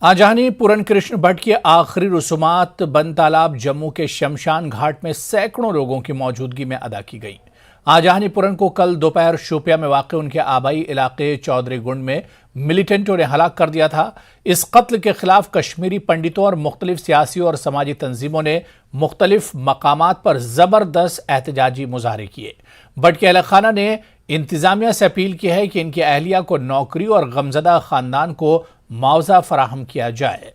आजानी पूरन कृष्ण भट्ट की आखिरी रसूमात बंद तालाब जम्मू के शमशान घाट में सैकड़ों लोगों की मौजूदगी में अदा की गई। आजानी पूरन को कल दोपहर शोपिया में वाक़ उनके आबाई इलाके चौधरी गुंड में मिलिटेंटों ने हलाक कर दिया था। इस कत्ल के खिलाफ कश्मीरी पंडितों और मुख्तलिफ सियासी और समाजी तंजीमों ने मुख्तलिफ मकामात पर जबरदस्त एहतजाजी मुजाहरे किए। भट्ट के अहल खाना ने इंतजामिया से अपील की है कि इनकी अहलिया को नौकरी और गमजदा खानदान को मुआवजा फराहम किया जाए।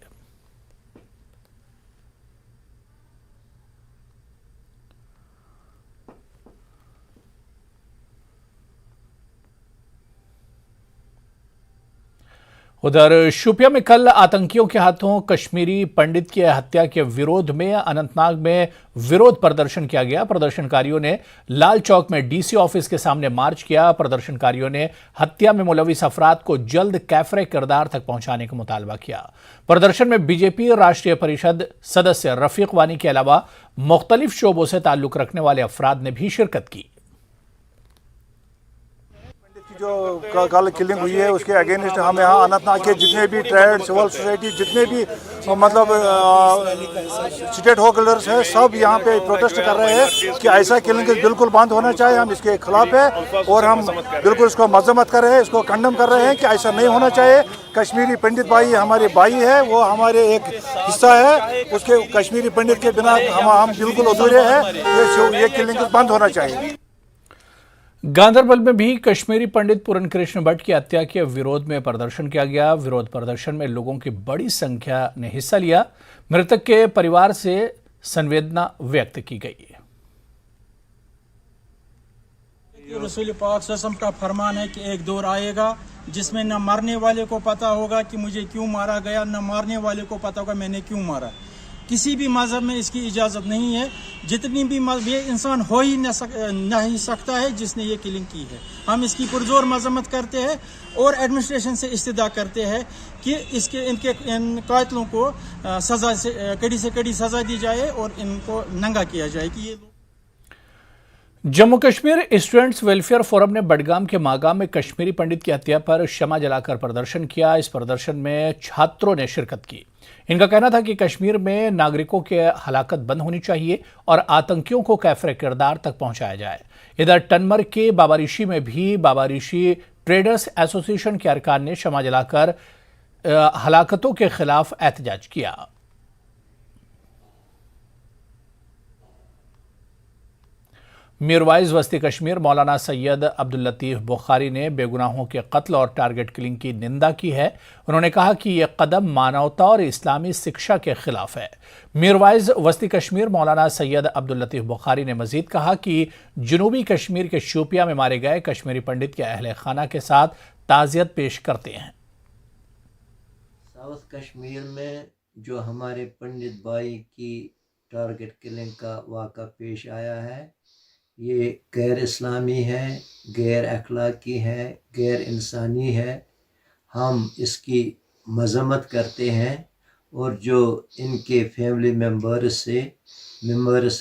उधर शोपिया में कल आतंकियों के हाथों कश्मीरी पंडित की हत्या के विरोध में अनंतनाग में विरोध प्रदर्शन किया गया। प्रदर्शनकारियों ने लाल चौक में डीसी ऑफिस के सामने मार्च किया। प्रदर्शनकारियों ने हत्या में मुलविस अफराद को जल्द कैफरे किरदार तक पहुंचाने का मुतालबा किया। प्रदर्शन में बीजेपी राष्ट्रीय परिषद सदस्य रफीक वानी के अलावा मुख्तलिफ शोबों से ताल्लुक रखने वाले अफराद ने भी शिरकत की। जो कल किलिंग हुई है उसके अगेंस्ट हम यहाँ अनंतनाग के जितने भी ट्रेड सिविल सोसाइटी जितने भी मतलब स्टेट होल्डर्स हैं सब यहाँ पे प्रोटेस्ट कर रहे हैं कि ऐसा किलिंग बिल्कुल बंद होना चाहिए। हम इसके खिलाफ है और हम बिल्कुल इसको मजम्मत कर रहे हैं, इसको कंडम कर रहे हैं कि ऐसा नहीं होना चाहिए। कश्मीरी पंडित भाई हमारे भाई है, वो हमारे एक हिस्सा है, उसके कश्मीरी पंडित के बिना हम बिल्कुल अधूरे हैं। ये किलिंग बंद होना चाहिए। गांधरबल में भी कश्मीरी पंडित पूरन कृष्ण भट्ट की हत्या के विरोध में प्रदर्शन किया गया। विरोध प्रदर्शन में लोगों की बड़ी संख्या ने हिस्सा लिया। मृतक के परिवार से संवेदना व्यक्त की गई। रसूल पाक सल्लल्लाहु का फरमान है कि एक दौर आएगा जिसमें न मरने वाले को पता होगा कि मुझे क्यों मारा गया, न मारने वाले को पता होगा मैंने क्यों मारा। किसी भी मजहब में इसकी इजाज़त नहीं है। जितनी भी ये इंसान हो ही नहीं सकता है जिसने ये किलिंग की है। हम इसकी पुरजोर मजम्मत करते हैं और एडमिनिस्ट्रेशन से इस्तदा करते हैं कि इन कातिलों को सजा से कड़ी सजा दी जाए और इनको नंगा किया जाए कि ये। Jammu Kashmir students welfare forum ने बडगाम के मागाम में कश्मीरी पंडित की हत्या पर क्षमा जलाकर प्रदर्शन किया। इस प्रदर्शन में छात्रों ने शिरकत की। इनका कहना था कि कश्मीर में नागरिकों के हलाकत बंद होनी चाहिए और आतंकियों को कैफरे किरदार तक पहुंचाया जाए। इधर टनमर के बाबारिशी में भी बाबारिशी ट्रेडर्स एसोसिएशन के अरकान ने क्षमा जलाकर हलाकतों के खिलाफ एहतजाज किया। मीरवाइज वस्ती कश्मीर मौलाना सैयद अब्दुल लतीफ बुखारी ने बेगुनाहों के कत्ल और टारगेट किलिंग की निंदा की है। उन्होंने कहा कि यह कदम मानवता और इस्लामी शिक्षा के खिलाफ है। मीरवाइज वस्ती कश्मीर मौलाना सैयद अब्दुल लतीफ बुखारी ने मजीद कहा कि जनूबी कश्मीर के शोपिया में मारे गए कश्मीरी पंडित के अहले खाना के साथ ताज़ियत पेश करते हैं। साउथ कश्मीर में जो हमारे पंडित भाई की टारगेट किलिंग का वाक़ा पेश आया है, ये गैर इस्लामी है, गैर अखलाकी है, गैर इंसानी है। हम इसकी मजम्मत करते हैं और जो इनके फैमिली मेंबर्स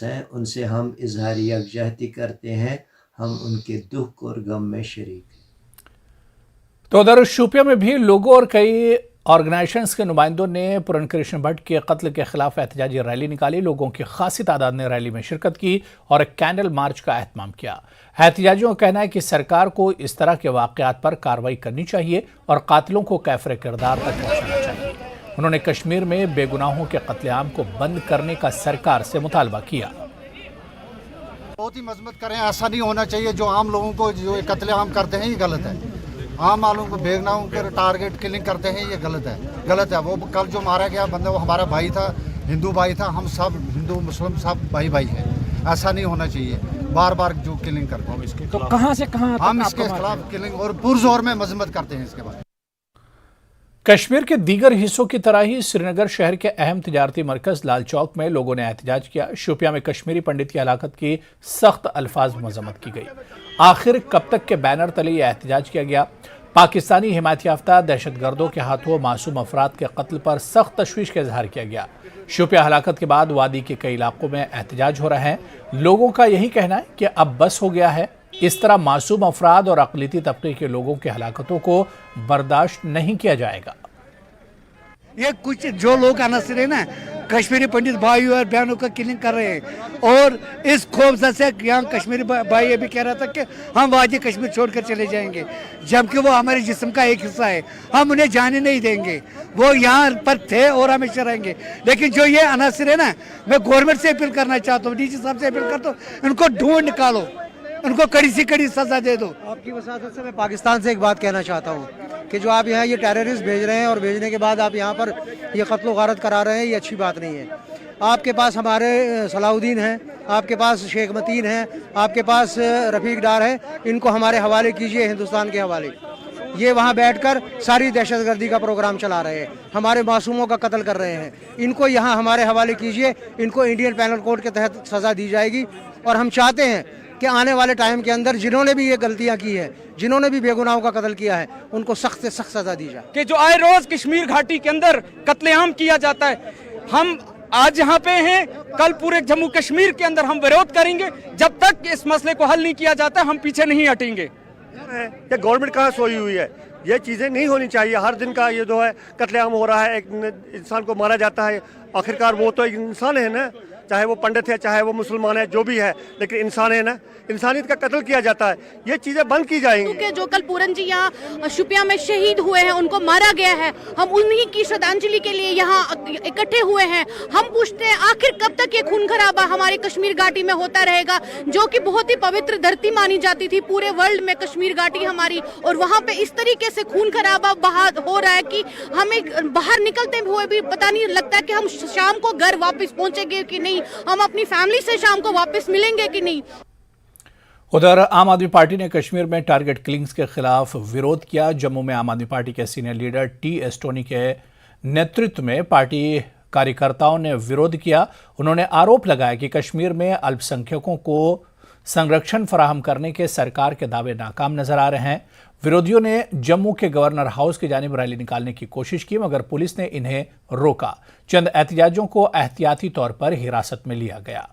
हैं उनसे हम इजहार यकजहती करते हैं। हम उनके दुख और गम में शरीक हैं। तो उधर शोपिया में भी लोगों और कई ऑर्गेनाइजेशंस के नुमाइंदों ने पूरन कृष्ण भट्ट के कत्ल के खिलाफ एहतजाजी रैली निकाली। लोगों की खासी तादाद ने रैली में शिरकत की और एक कैंडल मार्च का एहतमाम किया। एहतजाजियों का कहना है कि सरकार को इस तरह के वाकयात पर कार्रवाई करनी चाहिए और कातिलों को कैफरे किरदार तक पहुंचाना चाहिए। उन्होंने कश्मीर में बेगुनाहों के कत्लेआम को बंद करने का सरकार से मुतालबा किया। बहुत ही मजम्मत करें, ऐसा नहीं होना चाहिए। जो आम लोगों को जो कत्लेआम करते हैं ये गलत है। आम आलों को बेगुनाहों पर टारगेट किलिंग करते हैं, ये गलत है। वो कल जो मारा गया बंदा वो हमारा भाई था, हिंदू भाई था। हम सब हिंदू मुस्लिम सब भाई हैं। ऐसा नहीं होना चाहिए। बार बार जो किलिंग करते हैं इसके तो कहां से कहां हम इसके खिलाफ किलिंग और पुरजोर में मजम्मत करते हैं। इसके बाद कश्मीर के दीगर हिस्सों की तरह ही श्रीनगर शहर के अहम तिजारती मरकज लाल चौक में लोगों ने एहतजाज किया। शोपिया में कश्मीरी पंडित की हलाकत की सख्त अल्फाज में मजम्मत की गई। आखिर कब तक के बैनर तले यह एहतजाज किया गया। पाकिस्तानी हिमायत याफ्ता दहशतगर्दों के हाथों मासूम अफराद के कत्ल पर सख्त तशवीश का इजहार किया गया। शोपिया हलाकत के बाद वादी के कई इलाकों में एहतजाज हो रहे हैं। लोगों का यही कहना है कि अब बस हो गया है। इस तरह मासूम अफराद और अक़लियती तबके के लोगों की हलाकतों को बर्दाश्त नहीं किया जाएगा। ये कुछ जो लोग अनासर है ना, कश्मीरी पंडित भाइयों और बहनों का किलिंग कर रहे हैं। और इस खौफ से यहाँ कश्मीरी भाई ये भी कह रहा था कि हम वादी कश्मीर छोड़कर चले जाएंगे, जबकि वो हमारे जिस्म का एक हिस्सा है, हम उन्हें जाने नहीं देंगे। वो यहाँ पर थे और हमेशा रहेंगे। लेकिन जो ये अनासर है ना, मैं गवर्नमेंट से अपील करना चाहता हूँ, डीजी साहब से अपील करता हूँ, इनको ढूंढ निकालो, उनको कड़ी से कड़ी सजा दे दो। आपकी वसादत से मैं पाकिस्तान से एक बात कहना चाहता हूँ कि जो आप यहाँ ये टेररिस्ट भेज रहे हैं और भेजने के बाद आप यहाँ पर ये कत्ल गारत करा रहे हैं, ये अच्छी बात नहीं है। आपके पास हमारे सलाउद्दीन हैं, आपके पास शेख मतीन हैं, आपके पास रफ़ीक डार है, इनको हमारे हवाले कीजिए, हिंदुस्तान के हवाले। ये वहाँ बैठकर सारी दहशतगर्दी का प्रोग्राम चला रहे हैं, हमारे मासूमों का कत्ल कर रहे हैं। इनको यहाँ हमारे हवाले कीजिए, इनको इंडियन पैनल कोड के तहत सज़ा दी जाएगी। और हम चाहते हैं कि आने वाले टाइम के अंदर जिन्होंने भी ये गलतियां की है, जिन्होंने भी बेगुनाहों का कत्ल किया है, उनको सख्त से सख्त सजा दी जाए। कि जो आए रोज कश्मीर घाटी के अंदर कत्लेआम किया जाता है, हम आज यहाँ पे हैं, कल पूरे जम्मू कश्मीर के अंदर हम विरोध करेंगे। जब तक इस मसले को हल नहीं किया जाता, हम पीछे नहीं हटेंगे। ये गवर्नमेंट कहाँ सोई हुई है? ये चीज़ें नहीं होनी चाहिए। हर दिन का ये जो है कत्लेआम हो रहा है, एक इंसान को मारा जाता है। आखिरकार वो तो एक इंसान है ना, चाहे वो पंडित है, चाहे वो मुसलमान है, जो भी है, लेकिन इंसान है ना, इंसानियत का कत्ल किया जाता है। ये चीजें बंद की जाएंगी। क्योंकि जो कल पूरन जी यहाँ शुपिया में शहीद हुए हैं, उनको मारा गया है, हम उन्हीं की श्रद्धांजलि के लिए यहाँ इकट्ठे हुए हैं। हम पूछते हैं आखिर कब तक ये खून खराबा हमारे कश्मीर घाटी में होता रहेगा, जो कि बहुत ही पवित्र धरती मानी जाती थी पूरे वर्ल्ड में, कश्मीर घाटी हमारी। और वहाँ पे इस तरीके से खून खराबा हो रहा है कि हमें बाहर निकलते हुए भी पता नहीं लगता कि हम शाम को घर वापस पहुंचेंगे कि नहीं, हम अपनी फैमिली से शाम को वापस मिलेंगे कि नहीं। उधर आम आदमी पार्टी ने कश्मीर में टारगेट किलिंग्स के खिलाफ विरोध किया। जम्मू में आम आदमी पार्टी के सीनियर लीडर टी.एस. टोनी के नेतृत्व में पार्टी कार्यकर्ताओं ने विरोध किया। उन्होंने आरोप लगाया कि कश्मीर में अल्पसंख्यकों को संरक्षण फराहम करने के सरकार के दावे नाकाम नजर आ रहे हैं। विरोधियों ने जम्मू के गवर्नर हाउस की जानिब रैली निकालने की कोशिश की, मगर पुलिस ने इन्हें रोका। चंद एहतिजाजियों को एहतियाती तौर पर हिरासत में लिया गया।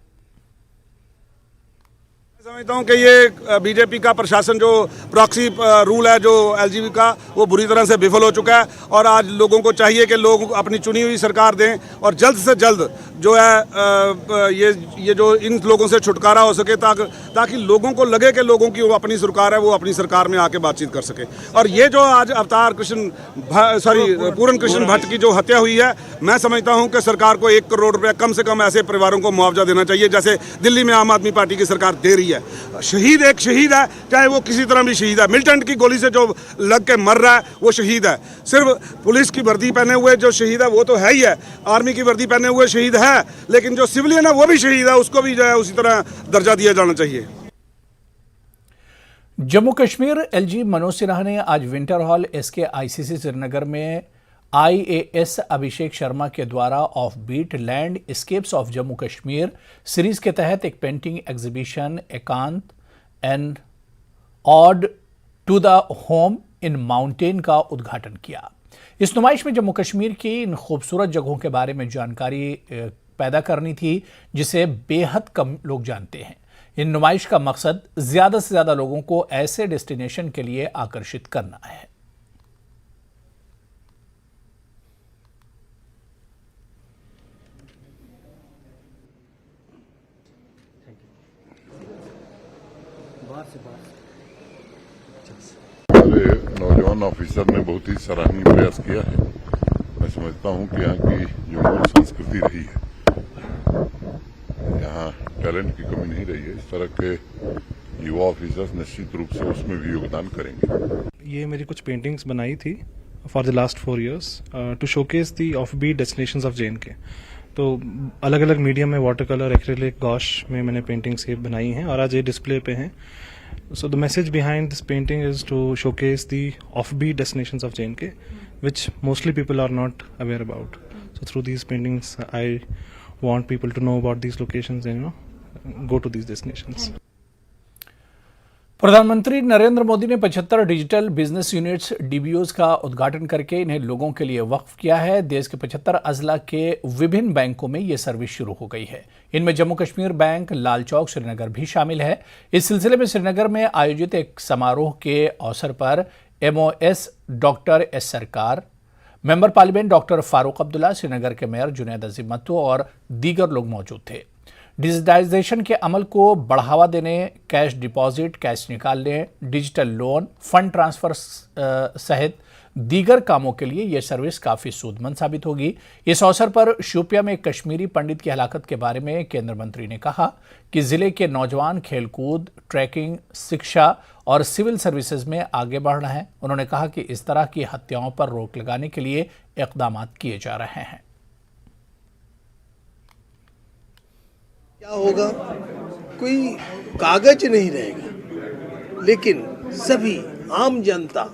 समझता हूँ कि ये बीजेपी का प्रशासन जो प्रॉक्सी रूल है जो एलजीबी का, वो बुरी तरह से विफल हो चुका है। और आज लोगों को चाहिए कि लोग अपनी चुनी हुई सरकार दें और जल्द से जल्द जो है ये जो इन लोगों से छुटकारा हो सके, ताकि लोगों को लगे कि लोगों की वो अपनी सरकार है, वो अपनी सरकार में आके बातचीत कर सके। और ये जो आज पूरन कृष्ण भट्ट की जो हत्या हुई है, मैं समझता हूँ कि सरकार को 1 करोड़ रुपया कम से कम ऐसे परिवारों को मुआवजा देना चाहिए, जैसे दिल्ली में आम आदमी पार्टी की सरकार दे रही है। शहीद एक शहीद है, चाहे वो किसी तरह भी शहीद है। मिलिटेंट की गोली से जो लग के मर रहा है वो शहीद है। सिर्फ पुलिस की वर्दी पहने हुए जो शहीद है वो तो है ही है, आर्मी की वर्दी पहने हुए शहीद है, लेकिन जो सिविलियन है वो भी शहीद है, उसको भी जो है उसी तरह दर्जा दिया जाना चाहिए। जम्मू कश्मीर एलजी मनोज सिन्हा ने आज विंटर हॉल SKICC श्रीनगर में IAS अभिषेक शर्मा के द्वारा off beat landscapes of Jammu Kashmir series के तहत एक painting exhibition Ekant and ode to the home in mountain का उद्घाटन किया। इस नुमाइश में जम्मू कश्मीर की इन खूबसूरत जगहों के बारे में जानकारी पैदा करनी थी, जिसे बेहद कम लोग जानते हैं। इन नुमाइश का मकसद ज्यादा से ज्यादा लोगों को ऐसे डेस्टिनेशन के लिए आकर्षित करना है। हमारे नौजवान ऑफिसर ने बहुत ही सराहनीय प्रयास किया है। मैं समझता हूं कि यहाँ की जो मूल संस्कृति रही है, यहाँ टैलेंट की कमी नहीं रही है। इस तरह के युवा ऑफिसर्स निश्चित रूप से उसमें भी योगदान करेंगे। ये मेरी कुछ पेंटिंग्स बनाई थी for the last 4 years to showcase the off beat destinations of JNK। तो अलग अलग मीडियम में वाटर कलर, एक्रिलिक, गॉश में मैंने पेंटिंग्स ये बनाई हैं और आज ये डिस्प्ले पे हैं। So the message behind this painting is to showcase the offbeat destinations of JNK, which mostly people are not aware about. So through these paintings, I want people to know about these locations and go to these destinations. प्रधानमंत्री नरेंद्र मोदी ने 75 digital business units DBOs का उद्घाटन करके इन्हें लोगों के लिए वक्फ किया है। देश के 75 अजला के विभिन्न बैंकों में यह सर्विस शुरू हो गई है। इनमें जम्मू कश्मीर बैंक, लाल चौक, श्रीनगर भी शामिल है। इस सिलसिले में श्रीनगर में आयोजित एक समारोह के अवसर पर MOS डॉक्टर S. सरकार, member parliament doctor Farooq Abdullah, Srinagar के मेयर जुनैद अजीम मत्तू और दीगर लोग मौजूद थे। डिजिटाइजेशन के अमल को बढ़ावा देने, कैश डिपॉजिट, कैश निकालने, डिजिटल लोन, फंड ट्रांसफर सहित दीगर कामों के लिए यह सर्विस काफी सूदमंद साबित होगी। इस अवसर पर शोपियां में एक कश्मीरी पंडित की हलाकत के बारे में केंद्रीय मंत्री ने कहा कि जिले के नौजवान खेलकूद, ट्रैकिंग, शिक्षा और सिविल सर्विसेज में आगे बढ़ रहे हैं। उन्होंने कहा कि इस तरह की हत्याओं पर रोक लगाने के लिए इक़दाम किए जा रहे हैं। क्या होगा, कोई कागज नहीं रहेगा, लेकिन सभी आम जनता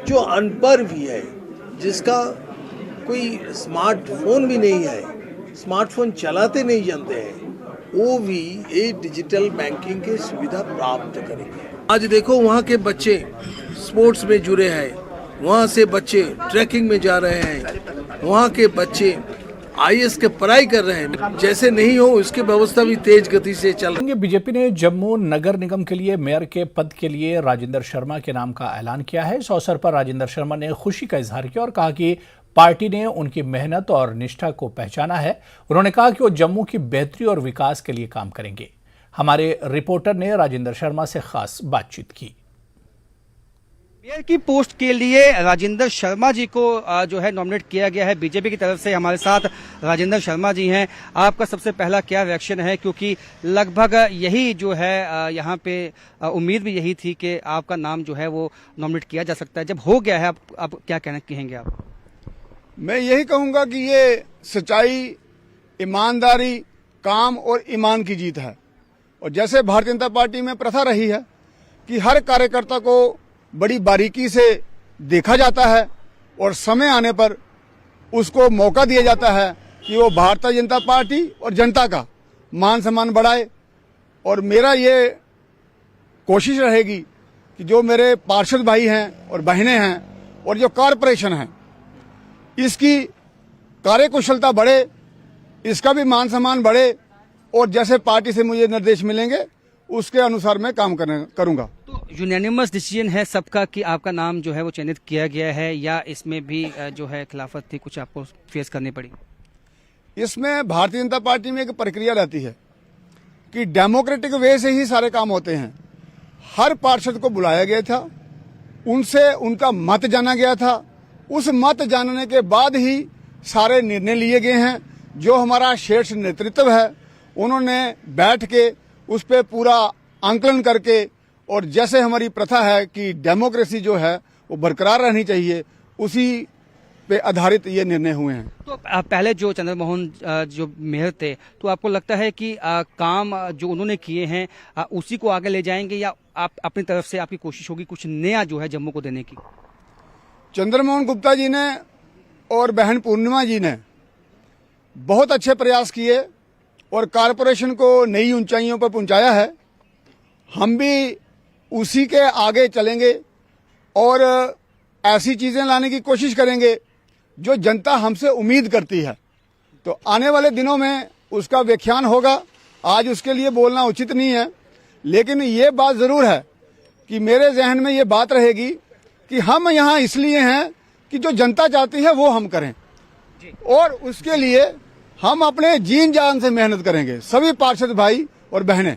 जो अनपढ़ भी है, जिसका कोई स्मार्टफोन भी नहीं है, स्मार्टफोन चलाते नहीं जानते हैं, वो भी ये डिजिटल बैंकिंग की सुविधा प्राप्त करेंगे। आज देखो वहाँ के बच्चे स्पोर्ट्स में जुड़े हैं, वहाँ से बच्चे ट्रैकिंग में जा रहे हैं, वहाँ के बच्चे IAS के पढ़ाई कर रहे हैं। जैसे नहीं हो उसकी व्यवस्था भी तेज गति से चल रही है। बीजेपी ने जम्मू नगर निगम के लिए मेयर के पद के लिए राजेंद्र शर्मा के नाम का ऐलान किया है। इस अवसर पर राजेंद्र शर्मा ने खुशी का इजहार किया और कहा कि पार्टी ने उनकी मेहनत और निष्ठा को पहचाना है। उन्होंने कहा कि वो जम्मू की बेहतरी और विकास के लिए काम करेंगे। हमारे रिपोर्टर ने राजेंद्र शर्मा से खास बातचीत की। मेयर की पोस्ट के लिए राजेंद्र शर्मा जी को जो है नॉमिनेट किया गया है बीजेपी की तरफ से। हमारे साथ राजेंद्र शर्मा जी हैं। आपका सबसे पहला क्या रिएक्शन है, क्योंकि लगभग यही जो है यहाँ पे उम्मीद भी यही थी कि आपका नाम जो है वो नॉमिनेट किया जा सकता है, जब हो गया है अब क्या कहना कहेंगे आप? मैं यही कहूंगा कि ये सच्चाई, ईमानदारी, काम और ईमान की जीत है। और जैसे भारतीय जनता पार्टी में प्रथा रही है कि हर कार्यकर्ता को बड़ी बारीकी से देखा जाता है और समय आने पर उसको मौका दिया जाता है कि वो भारतीय जनता पार्टी और जनता का मान सम्मान बढ़ाए। और मेरा ये कोशिश रहेगी कि जो मेरे पार्षद भाई हैं और बहनें हैं और जो कॉरपोरेशन है, इसकी कार्यकुशलता बढ़े, इसका भी मान सम्मान बढ़े और जैसे पार्टी से मुझे निर्देश मिलेंगे उसके अनुसार मैं काम करूंगा। तो यूनानिमस डिसीजन है सबका कि आपका नाम जो है वो चयनित किया गया है, या इसमें भी जो है खिलाफत थी, कुछ आपको फेस करनी पड़ी? इसमें भारतीय जनता पार्टी में एक प्रक्रिया रहती है कि डेमोक्रेटिक वे से ही सारे काम होते हैं। हर पार्षद को बुलाया गया था, उनसे उनका मत जाना गया था, उस मत जानने के बाद ही सारे निर्णय लिए गए हैं। जो हमारा शीर्ष नेतृत्व है उन्होंने बैठ के उस पर पूरा आंकलन करके, और जैसे हमारी प्रथा है कि डेमोक्रेसी जो है वो बरकरार रहनी चाहिए, उसी पे आधारित ये निर्णय हुए हैं। तो पहले जो चंद्रमोहन जो मेयर थे, तो आपको लगता है कि काम जो उन्होंने किए हैं उसी को आगे ले जाएंगे, या आप अपनी तरफ से आपकी कोशिश होगी कुछ नया जो है जम्मू को देने की? चंद्रमोहन गुप्ता जी ने और बहन पूर्णिमा जी ने बहुत अच्छे प्रयास किए और कारपोरेशन को नई ऊंचाइयों पर पहुंचाया है। हम भी उसी के आगे चलेंगे और ऐसी चीजें लाने की कोशिश करेंगे जो जनता हमसे उम्मीद करती है। तो आने वाले दिनों में उसका व्याख्यान होगा, आज उसके लिए बोलना उचित नहीं है, लेकिन ये बात जरूर है कि मेरे जहन में ये बात रहेगी कि हम यहाँ इसलिए हैं कि जो जनता चाहती है वो हम करें, और उसके लिए हम अपने जीन जान से मेहनत करेंगे। सभी पार्षद भाई और बहनें,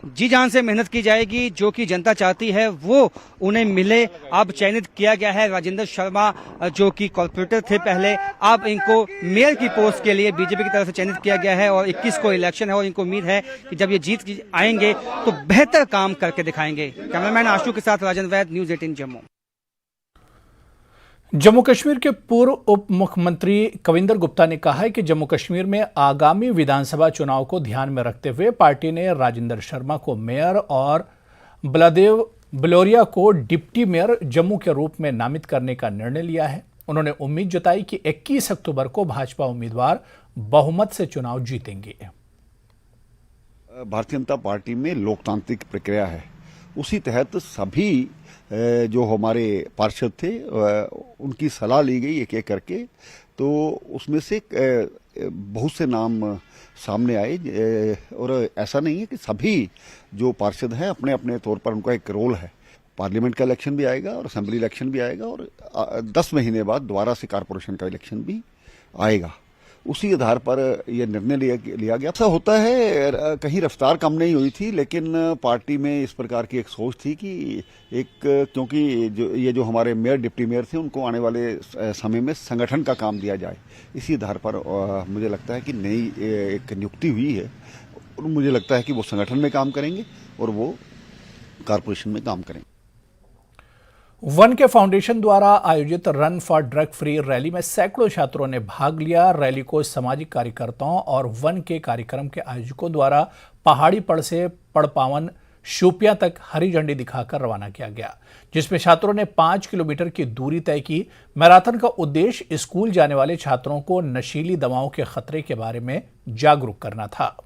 जी जान से मेहनत की जाएगी, जो कि जनता चाहती है वो उन्हें मिले। अब चयनित किया गया है राजेंद्र शर्मा, जो कि कॉर्पोरेटर थे पहले, अब इनको मेयर की पोस्ट के लिए बीजेपी की तरफ से चयनित किया गया है। और 21 को इलेक्शन है और इनको उम्मीद है कि जब ये जीत आएंगे तो बेहतर काम करके दिखाएंगे। कैमरामैन आशु के साथ राजन वैद, न्यूज 18 जम्मू। जम्मू कश्मीर के पूर्व उप मुख्यमंत्री कविंदर गुप्ता ने कहा है कि जम्मू कश्मीर में आगामी विधानसभा चुनाव को ध्यान में रखते हुए पार्टी ने राजेंद्र शर्मा को मेयर और बलदेव बलोरिया को डिप्टी मेयर जम्मू के रूप में नामित करने का निर्णय लिया है। उन्होंने उम्मीद जताई कि 21 अक्टूबर को भाजपा उम्मीदवार बहुमत से चुनाव जीतेंगे। भारतीय जनता पार्टी में लोकतांत्रिक प्रक्रिया है, उसी तहत सभी जो हमारे पार्षद थे उनकी सलाह ली गई एक एक करके, तो उसमें से बहुत से नाम सामने आए। और ऐसा नहीं है कि सभी जो पार्षद हैं अपने अपने तौर पर उनका एक रोल है, पार्लियामेंट का इलेक्शन भी आएगा और असेंबली इलेक्शन भी आएगा और 10 महीने बाद दोबारा से कारपोरेशन का इलेक्शन भी आएगा। उसी आधार पर यह निर्णय लिया गया। ऐसा होता है, कहीं रफ्तार कम नहीं हुई थी, लेकिन पार्टी में इस प्रकार की एक सोच थी कि क्योंकि ये जो हमारे मेयर डिप्टी मेयर थे उनको आने वाले समय में संगठन का काम दिया जाए। इसी आधार पर मुझे लगता है कि नई एक नियुक्ति हुई है और मुझे लगता है कि वो संगठन में काम करेंगे और वो कारपोरेशन में काम करेंगे। वन के फाउंडेशन द्वारा आयोजित run for drug free rally में सैकड़ों छात्रों ने भाग लिया। रैली को सामाजिक कार्यकर्ताओं और वन के कार्यक्रम के आयोजकों द्वारा पहाड़ी पड़ से पड़पावन शोपियां तक हरी झंडी दिखाकर रवाना किया गया, जिसमें छात्रों ने 5 किलोमीटर की दूरी तय की। मैराथन का उद्देश्य स्कूल जाने वाले छात्रों को नशीली दवाओं के खतरे के बारे में जागरूक करना था।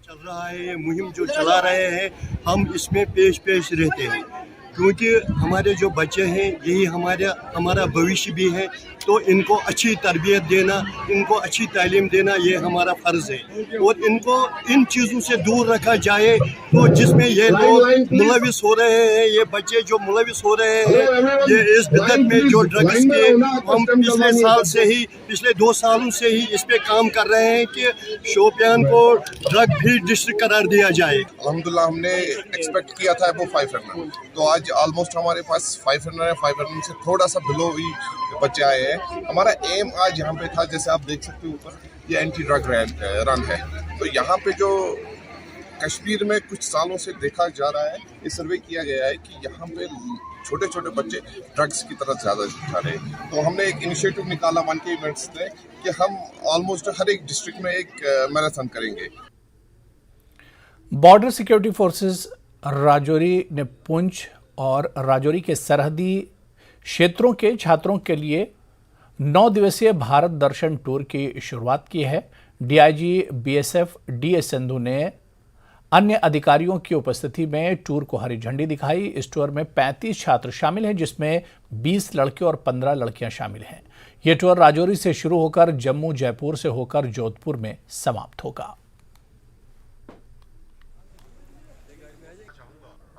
चल रहा है, ये मुहिम जो चला रहे हैं, हम इसमें पेश रहते हैं, क्योंकि हमारे जो बच्चे हैं यही हमारा भविष्य भी है। तो इनको अच्छी तरबियत देना, इनको अच्छी तालीम देना, ये हमारा फ़र्ज़ है और इनको इन चीज़ों से दूर रखा जाए। तो जिसमें ये लोग मुलविस हो रहे हैं, ये बच्चे जो मुलविस हो रहे हैं, ये इस बिदत में जो ड्रग्स के हम पिछले 2 सालों से ही इस पे काम कर रहे हैं कि शोपियान को ड्रग फ्री डिस्ट्रिक्ट करार दिया जाए। अल्हम्दुलिल्लाह हमने एक्सपेक्ट किया था वो 500, तो आज ऑलमोस्ट हमारे पास 500 है। 500 से थोड़ा सा बिलो भी बच्चे आए हैं। हमारा एम आज यहाँ पे था, जैसे आप देख सकते हो ऊपर, ये एंटी ड्रग रन है। तो यहाँ पे जो कश्मीर में कुछ सालों से देखा जा रहा है, ये सर्वे किया गया है कि यहाँ पे छोटे छोटे बच्चे ड्रग्स की तरफ ज़्यादा जा रहे हैं। तो हमने एक इनिशिएटिव निकाला वन के इवेंट्स से कि हम ऑलमोस्ट हर एक डिस्ट्रिक्ट में एक मैराथन करेंगे। बॉर्डर सिक्योरिटी फोर्सेस राजौरी ने पुंछ और राजौरी के सरहदी क्षेत्रों के छात्रों के लिए 9 दिवसीय भारत दर्शन टूर की शुरुआत की है। डीआईजी बीएसएफ डीएस संधू ने अन्य अधिकारियों की उपस्थिति में टूर को हरी झंडी दिखाई। इस टूर में 35 छात्र शामिल हैं, जिसमें 20 लड़के और 15 लड़कियां शामिल हैं। यह टूर राजौरी से शुरू होकर जम्मू, जयपुर से होकर जोधपुर में समाप्त होगा।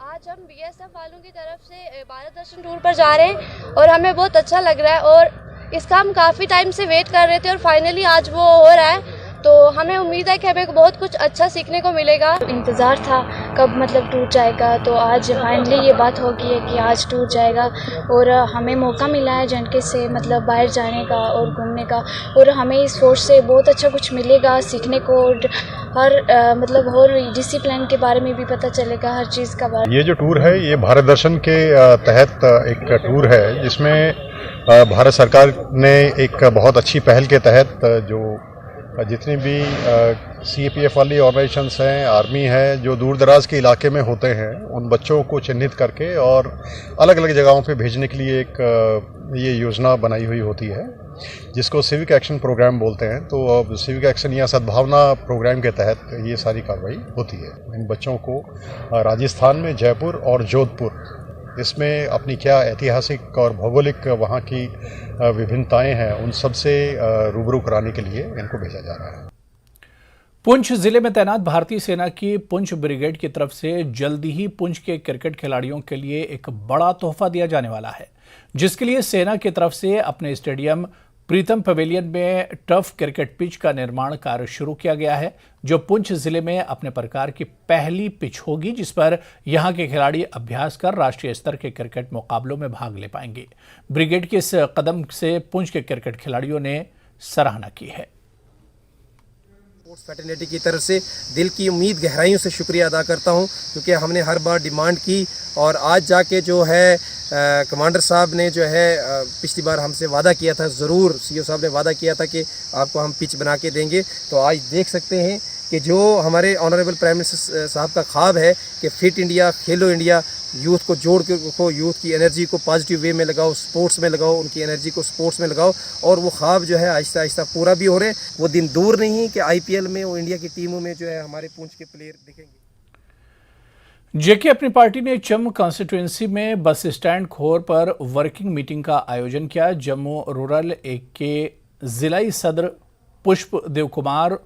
आज हम बीएसएफ वालों की तरफ से भारत दर्शन टूर पर जा रहे हैं और हमें बहुत अच्छा लग रहा है और इसका हम काफ़ी टाइम से वेट कर रहे थे और फाइनली आज वो हो रहा है। तो हमें उम्मीद है कि हमें बहुत कुछ अच्छा सीखने को मिलेगा। इंतज़ार था कब मतलब टूर जाएगा, तो आज फाइनली ये बात हो गई है कि आज टूर जाएगा और हमें मौका मिला है जनके से मतलब बाहर जाने का और घूमने का, और हमें इस फोर्स से बहुत अच्छा कुछ मिलेगा सीखने को और हर मतलब और डिसिप्लिन के बारे में भी पता चलेगा, हर चीज़ का बारे। ये जो टूर है ये भारत दर्शन के तहत एक टूर है, जिसमें भारत सरकार ने एक बहुत अच्छी पहल के तहत जो जितनी भी सीएपीएफ वाली ऑर्गेनाइजेशंस हैं, आर्मी है, जो दूर दराज के इलाके में होते हैं, उन बच्चों को चिन्हित करके और अलग अलग जगहों पे भेजने के लिए एक ये योजना बनाई हुई होती है, जिसको सिविक एक्शन प्रोग्राम बोलते हैं। तो अब सिविक एक्शन या सद्भावना प्रोग्राम के तहत ये सारी कार्रवाई होती है। इन बच्चों को राजस्थान में जयपुर और जोधपुर, इसमें अपनी क्या ऐतिहासिक और भौगोलिक वहाँ की विभिन्नताएं हैं, उन सब से रूबरू कराने के लिए इनको भेजा जा रहा है। पुंछ जिले में तैनात भारतीय सेना की पुंछ ब्रिगेड की तरफ से जल्दी ही पुंछ के क्रिकेट खिलाड़ियों के लिए एक बड़ा तोहफा दिया जाने वाला है, जिसके लिए सेना की तरफ से अपने स्टेडियम प्रीतम पवेलियन में टफ क्रिकेट पिच का निर्माण कार्य शुरू किया गया है, जो पुंछ जिले में अपने प्रकार की पहली पिच होगी, जिस पर यहां के खिलाड़ी अभ्यास कर राष्ट्रीय स्तर के क्रिकेट मुकाबलों में भाग ले पाएंगे। ब्रिगेड के इस कदम से पुंछ के क्रिकेट खिलाड़ियों ने सराहना की है। स्पोर्ट्स फैटर्निटी की तरफ से दिल की उम्मीद गहराइयों से शुक्रिया अदा करता हूं, क्योंकि हमने हर बार डिमांड की और आज जाके जो है कमांडर साहब ने जो है पिछली बार हमसे वादा किया था, ज़रूर सीओ साहब ने वादा किया था कि आपको हम पिच बना के देंगे। तो आज देख सकते हैं कि जो हमारे ऑनरेबल प्राइम मिनिस्टर साहब का ख्वाब है कि फिट इंडिया, खेलो इंडिया, यूथ को जोड़ के रखो, यूथ की एनर्जी को पॉजिटिव वे में लगाओ, स्पोर्ट्स में लगाओ, उनकी एनर्जी को स्पोर्ट्स में लगाओ, और वो ख्वाब जो है आहिस्ता आहिस्ता पूरा भी हो रहे हैं। वो दिन दूर नहीं कि आईपीएल में वो इंडिया की टीमों में जो है हमारे पुंछ के प्लेयर दिखेंगे। जेके अपनी पार्टी ने चम कॉन्स्टिट्यूएंसी में बस स्टैंड खोर पर वर्किंग मीटिंग का आयोजन किया। जम्मू रूरल एक के जिलाई सदर पुष्प देव कुमार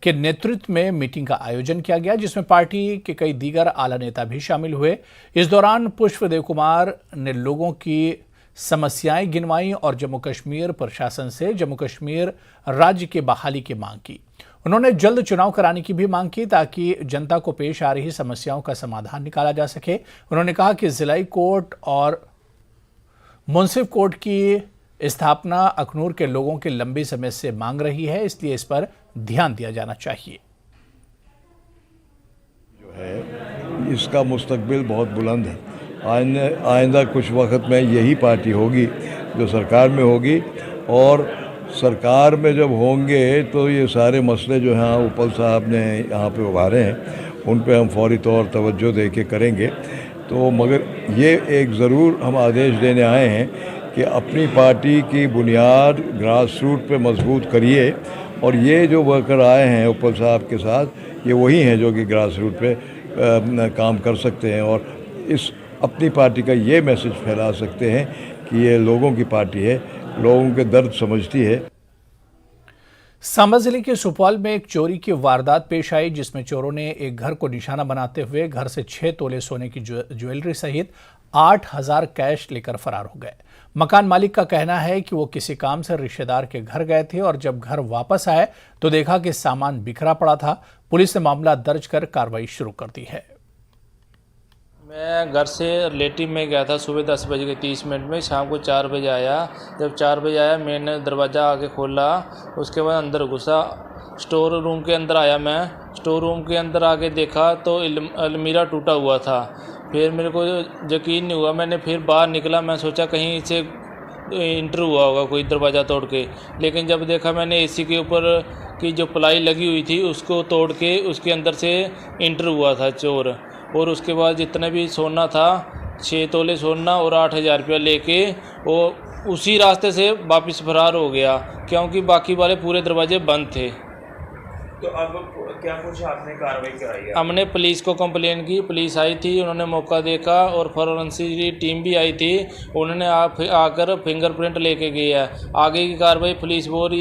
के नेतृत्व में मीटिंग का आयोजन किया गया, जिसमें पार्टी के कई दीगर आला नेता भी शामिल हुए। इस दौरान पुष्पदेव कुमार ने लोगों की समस्याएं गिनवाई और जम्मू कश्मीर प्रशासन से जम्मू कश्मीर राज्य के बहाली की मांग की। उन्होंने जल्द चुनाव कराने की भी मांग की ताकि जनता को पेश आ रही समस्याओं का समाधान निकाला जा सके। उन्होंने कहा कि जिलाई कोर्ट और मुंसिफ कोर्ट की स्थापना अखनूर के लोगों के लंबे समय से मांग रही है, इसलिए इस पर ध्यान दिया जाना चाहिए। जो है इसका मुस्तकबिल बहुत बुलंद है। आइंदा कुछ वक्त में यही पार्टी होगी जो सरकार में होगी, और सरकार में जब होंगे तो ये सारे मसले जो हैं उपल साहब ने यहाँ पे उभारे हैं उन पे हम फौरी तौर तवज्जो दे के करेंगे। तो मगर ये एक ज़रूर हम आदेश देने आए हैं कि अपनी पार्टी की बुनियाद ग्रास रूट पे मजबूत करिए, और ये जो वर्कर आए हैं उपल साहब के साथ ये वही हैं जो कि ग्रास रूट पे काम कर सकते हैं और इस अपनी पार्टी का ये मैसेज फैला सकते हैं कि ये लोगों की पार्टी है, लोगों के दर्द समझती है। सांबा जिले के सुपौल में एक चोरी की वारदात पेश आई, जिसमें चोरों ने एक घर को निशाना बनाते हुए घर से 6 तोले सोने की ज्वेलरी सहित 8,000 कैश लेकर फरार हो गए। मकान मालिक का कहना है कि वो किसी काम से रिश्तेदार के घर गए थे और जब घर वापस आए तो देखा कि सामान बिखरा पड़ा था। पुलिस ने मामला दर्ज कर कार्रवाई शुरू कर दी है। मैं घर से रिलेटिव में गया था सुबह 10:30 में, शाम को 4 बजे आया। जब 4 बजे आया मैंने दरवाज़ा आके खोला, उसके बाद अंदर घुसा, स्टोर रूम के अंदर आया। मैं स्टोर रूम के अंदर आके देखा तो अलमीरा टूटा हुआ था। फिर मेरे को यकीन नहीं हुआ, मैंने फिर बाहर निकला, मैं सोचा कहीं इसे इंटर हुआ होगा कोई दरवाज़ा तोड़ के, लेकिन जब देखा मैंने एसी के ऊपर की जो प्लाई लगी हुई थी उसको तोड़ के उसके अंदर से इंटर हुआ था चोर। और उसके बाद जितना भी सोना था 6 तोले सोना और 8,000 रुपया लेके वो उसी रास्ते से वापस फरार हो गया, क्योंकि बाकी वाले पूरे दरवाजे बंद थे। तो अब क्या कुछ आपने कार्रवाई कराई है? हमने पुलिस को कंप्लेन की, पुलिस आई थी, उन्होंने मौका देखा और फॉरेंसिक टीम भी आई थी, उन्होंने आकर फिंगरप्रिंट लेके गई है। आगे की कार्रवाई पुलिस बोल रही है।